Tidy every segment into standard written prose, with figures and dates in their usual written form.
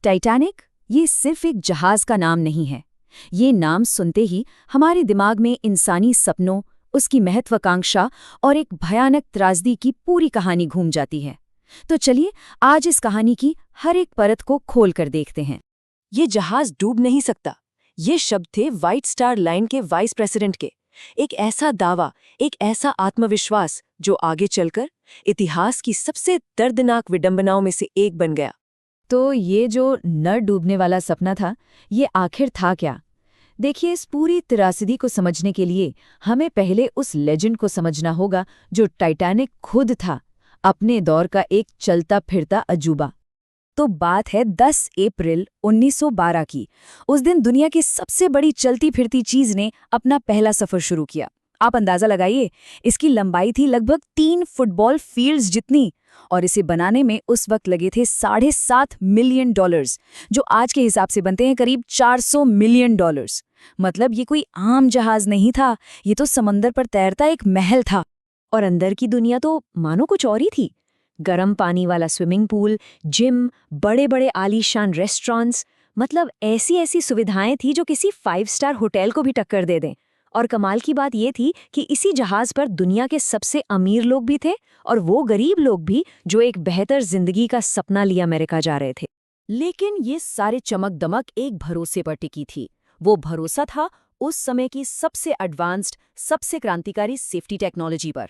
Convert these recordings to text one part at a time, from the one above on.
Titanic ये सिर्फ एक जहाज का नाम नहीं है। ये नाम सुनते ही हमारे दिमाग में इंसानी सपनों, उसकी महत्वाकांक्षा और एक भयानक त्रासदी की पूरी कहानी घूम जाती है। तो चलिए आज इस कहानी की हर एक परत को खोल कर देखते हैं। ये जहाज डूब नहीं सकता, ये शब्द थे व्हाइट स्टार लाइन के वाइस प्रेसिडेंट के। एक ऐसा दावा, एक ऐसा आत्मविश्वास जो आगे चलकर इतिहास की सबसे दर्दनाक विडंबनाओं में से एक बन गया। तो ये जो न डूबने वाला सपना था, ये आखिर था क्या? देखिए, इस पूरी त्रासदी को समझने के लिए हमें पहले उस लेजेंड को समझना होगा जो टाइटैनिक खुद था, अपने दौर का एक चलता फिरता अजूबा। तो बात है 10 अप्रैल 1912 की। उस दिन दुनिया की सबसे बड़ी चलती फिरती चीज ने अपना पहला सफर शुरू किया। आप अंदाजा लगाइए, इसकी लंबाई थी लगभग 3 फुटबॉल फील्ड्स जितनी, और इसे बनाने में उस वक्त लगे थे $7.5 मिलियन, जो आज के हिसाब से बनते हैं करीब $400 मिलियन। मतलब ये कोई आम जहाज नहीं था, ये तो समंदर पर तैरता एक महल था। और अंदर की दुनिया तो मानो कुछ और ही थी। गर्म पानी वाला स्विमिंग पूल, जिम, बड़े बड़े आलीशान रेस्टोरेंट्स, मतलब ऐसी ऐसी सुविधाएं थी जो किसी 5 स्टार होटल को भी टक्कर दे दें। और कमाल की बात ये थी कि इसी जहाज पर दुनिया के सबसे अमीर लोग भी थे और वो गरीब लोग भी जो एक बेहतर जिंदगी का सपना लिए अमेरिका जा रहे थे। लेकिन ये सारे चमक दमक एक भरोसे पर टिकी थी। वो भरोसा था उस समय की सबसे एडवांस्ड, सबसे क्रांतिकारी सेफ्टी टेक्नोलॉजी पर।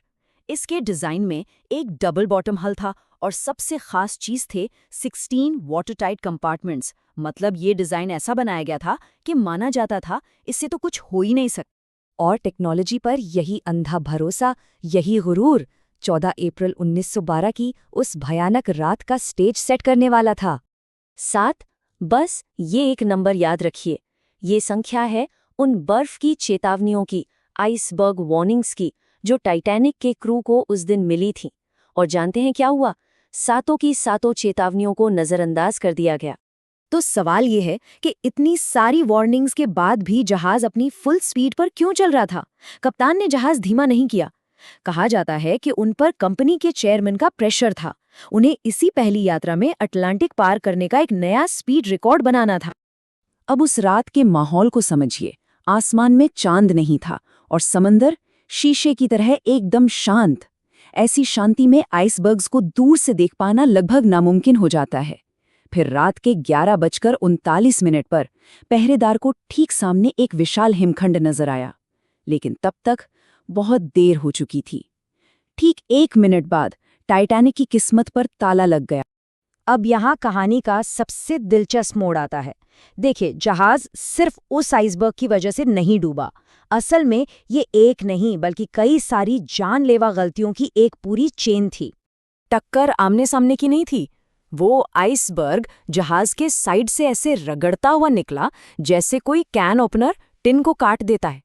इसके डिजाइन में एक डबल बॉटम हल था और सबसे खास चीज थे 16 वाटरटाइट कंपार्टमेंट्स। मतलब ये डिजाइन ऐसा बनाया गया था कि माना जाता था इससे तो कुछ हो ही नहीं सकता। और टेक्नोलॉजी पर यही अंधा भरोसा, यही गुरूर 14 अप्रैल 1912 की उस भयानक रात का स्टेज सेट करने वाला था। 7, बस ये एक नंबर याद रखिए। ये संख्या है उन बर्फ की चेतावनियों की, आइसबर्ग वार्निंग्स की, जो टाइटैनिक के क्रू को उस दिन मिली थी। और जानते हैं क्या हुआ? सातों की सातों चेतावनियों को नजरअंदाज कर दिया गया। तो सवाल ये है कि इतनी सारी वार्निंग्स के बाद भी जहाज अपनी फुल स्पीड पर क्यों चल रहा था? कप्तान ने जहाज धीमा नहीं किया। कहा जाता है कि उन पर कंपनी के चेयरमैन का प्रेशर था। उन्हें इसी पहली यात्रा में अटलांटिक पार करने का एक नया स्पीड रिकॉर्ड बनाना था। अब उस रात के माहौल को समझिए। आसमान में चांद नहीं था और समंदर शीशे की तरह एकदम शांत। ऐसी शांति में आइसबर्ग्स को दूर से देख पाना लगभग नामुमकिन हो जाता है। फिर रात के 11:39 पर पहरेदार को ठीक सामने एक विशाल हिमखंड नजर आया। लेकिन तब तक बहुत देर हो चुकी थी। ठीक 1 मिनट बाद टाइटैनिक की किस्मत पर ताला लग गया। अब यहाँ कहानी का सबसे दिलचस्प मोड़ आता है। देखिए, जहाज सिर्फ उस आइसबर्ग की वजह से नहीं डूबा। असल में ये एक नहीं बल्कि कई सारी जानलेवा गलतियों की एक पूरी चेन थी। टक्कर आमने सामने की नहीं थी। वो आइसबर्ग जहाज के साइड से ऐसे रगड़ता हुआ निकला जैसे कोई कैन ओपनर टिन को काट देता है।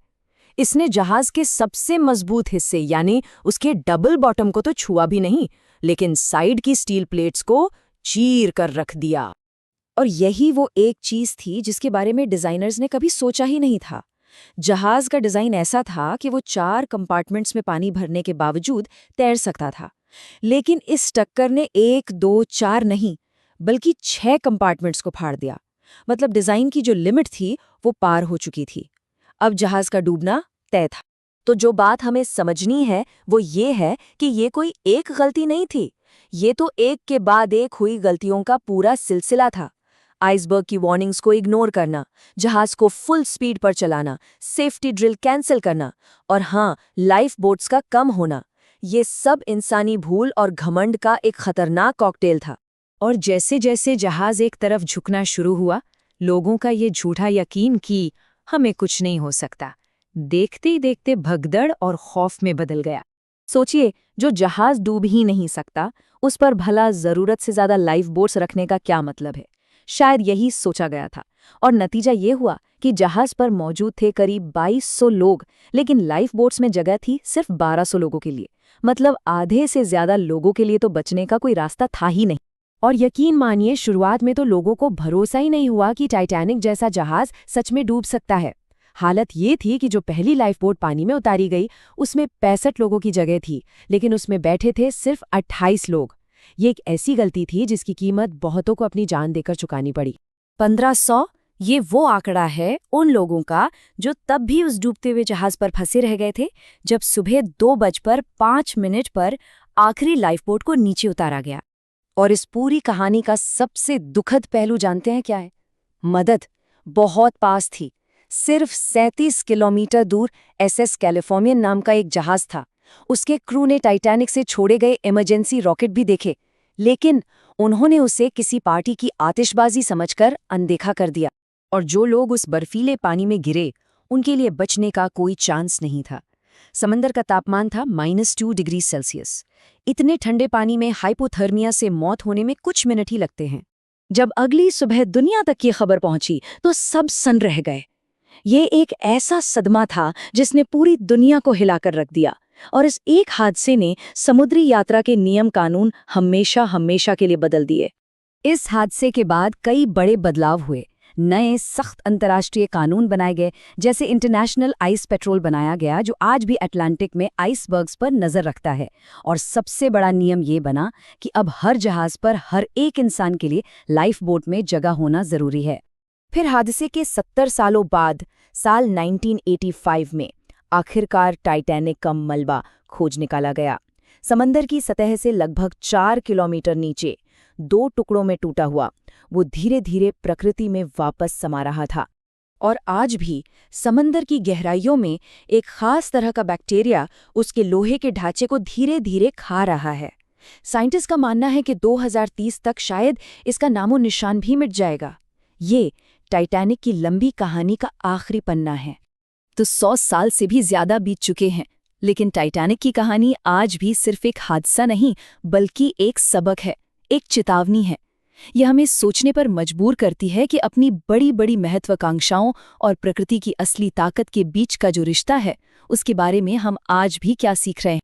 इसने जहाज के सबसे मजबूत हिस्से यानी उसके डबल बॉटम को तो छुआ भी नहीं, लेकिन साइड की स्टील प्लेट्स को चीर कर रख दिया। और यही वो एक चीज थी जिसके बारे में डिजाइनर्स ने कभी सोचा ही नहीं था। जहाज का डिजाइन ऐसा था कि वो 4 कंपार्टमेंट्स में पानी भरने के बावजूद तैर सकता था। लेकिन इस टक्कर ने 1, 2, 4 नहीं बल्कि 6 कंपार्टमेंट्स को फाड़ दिया। मतलब डिजाइन की जो लिमिट थी वो पार हो चुकी थी। अब जहाज का डूबना तय था। तो जो बात हमें समझनी है वो ये है कि ये कोई एक गलती नहीं थी, ये तो एक के बाद एक हुई गलतियों का पूरा सिलसिला था। आइसबर्ग की वार्निंग्स को इग्नोर करना, जहाज को फुल स्पीड पर चलाना, सेफ्टी ड्रिल कैंसिल करना और हाँ, लाइफ बोट्स का कम होना, ये सब इंसानी भूल और घमंड का एक खतरनाक कॉकटेल था। और जैसे जैसे जहाज एक तरफ झुकना शुरू हुआ, लोगों का ये झूठा यकीन कि हमें कुछ नहीं हो सकता, देखते ही देखते भगदड़ और खौफ में बदल गया। सोचिए, जो जहाज डूब ही नहीं सकता, उस पर भला जरूरत से ज्यादा लाइफ बोट्स रखने का क्या मतलब है? शायद यही सोचा गया था। और नतीजा ये हुआ कि जहाज पर मौजूद थे करीब 2200 लोग, लेकिन लाइफ बोट्स में जगह थी सिर्फ 1200 लोगों के लिए। मतलब आधे से ज्यादा लोगों के लिए तो बचने का कोई रास्ता था ही नहीं। और यकीन मानिए, शुरुआत में तो लोगों को भरोसा ही नहीं हुआ कि टाइटैनिक जैसा जहाज सच में डूब सकता है। हालत ये थी कि जो पहली लाइफ बोट पानी में उतारी गई उसमें 65 लोगों की जगह थी, लेकिन उसमें बैठे थे सिर्फ 28 लोग। ये एक ऐसी गलती थी जिसकी कीमत बहुतों को अपनी जान देकर चुकानी पड़ी। 1500 ये वो आंकड़ा है उन लोगों का जो तब भी उस डूबते हुए जहाज पर फंसे रह गए थे जब सुबह 2:05 पर आखिरी लाइफबोट को नीचे उतारा गया। और इस पूरी कहानी का सबसे दुखद पहलू जानते हैं क्या है? मदद बहुत पास थी। सिर्फ 37 किलोमीटर दूर SS कैलिफोर्नियन नाम का एक जहाज था। उसके क्रू ने टाइटैनिक से छोड़े गए इमरजेंसी रॉकेट भी देखे, लेकिन उन्होंने उसे किसी पार्टी की आतिशबाजी समझकर अनदेखा कर दिया। और जो लोग उस बर्फीले पानी में गिरे, उनके लिए बचने का कोई चांस नहीं था। समंदर का तापमान था -2 डिग्री सेल्सियस। इतने ठंडे पानी में हाइपोथर्मिया से मौत होने में कुछ मिनट ही लगते हैं। जब अगली सुबह दुनिया तक ये खबर पहुंची तो सब सन्न रह गए। ये एक ऐसा सदमा था जिसने पूरी दुनिया को हिलाकर रख दिया, और इस एक हादसे ने समुद्री यात्रा के नियम कानून हमेशा हमेशा के लिए बदल दिए। इस हादसे के बाद कई बड़े बदलाव हुए। नए सख्त अंतर्राष्ट्रीय कानून बनाए गए, जैसे इंटरनेशनल आइस पेट्रोल बनाया गया जो आज भी अटलांटिक में आइसबर्ग्स पर नजर रखता है। और सबसे बड़ा नियम ये बना कि अब हर जहाज पर हर एक इंसान के लिए लाइफ बोट में जगह होना जरूरी है। फिर हादसे के 70 सालों बाद साल 1985 में आखिरकार टाइटैनिक का मलबा खोज निकाला गया। समंदर की सतह से लगभग 4 किलोमीटर नीचे 2 टुकड़ों में टूटा हुआ वो धीरे धीरे प्रकृति में वापस समा रहा था। और आज भी समंदर की गहराइयों में एक खास तरह का बैक्टीरिया उसके लोहे के ढांचे को धीरे धीरे खा रहा है। साइंटिस्ट का मानना है कि 2030 तक शायद इसका नामो निशान भी मिट जाएगा। ये टाइटैनिक की लंबी कहानी का आखिरी पन्ना है। तो 100 साल से भी ज्यादा बीत चुके हैं, लेकिन टाइटैनिक की कहानी आज भी सिर्फ एक हादसा नहीं बल्कि एक सबक है, एक चेतावनी है। यह हमें सोचने पर मजबूर करती है कि अपनी बड़ी बड़ी महत्वाकांक्षाओं और प्रकृति की असली ताकत के बीच का जो रिश्ता है, उसके बारे में हम आज भी क्या सीख रहे हैं।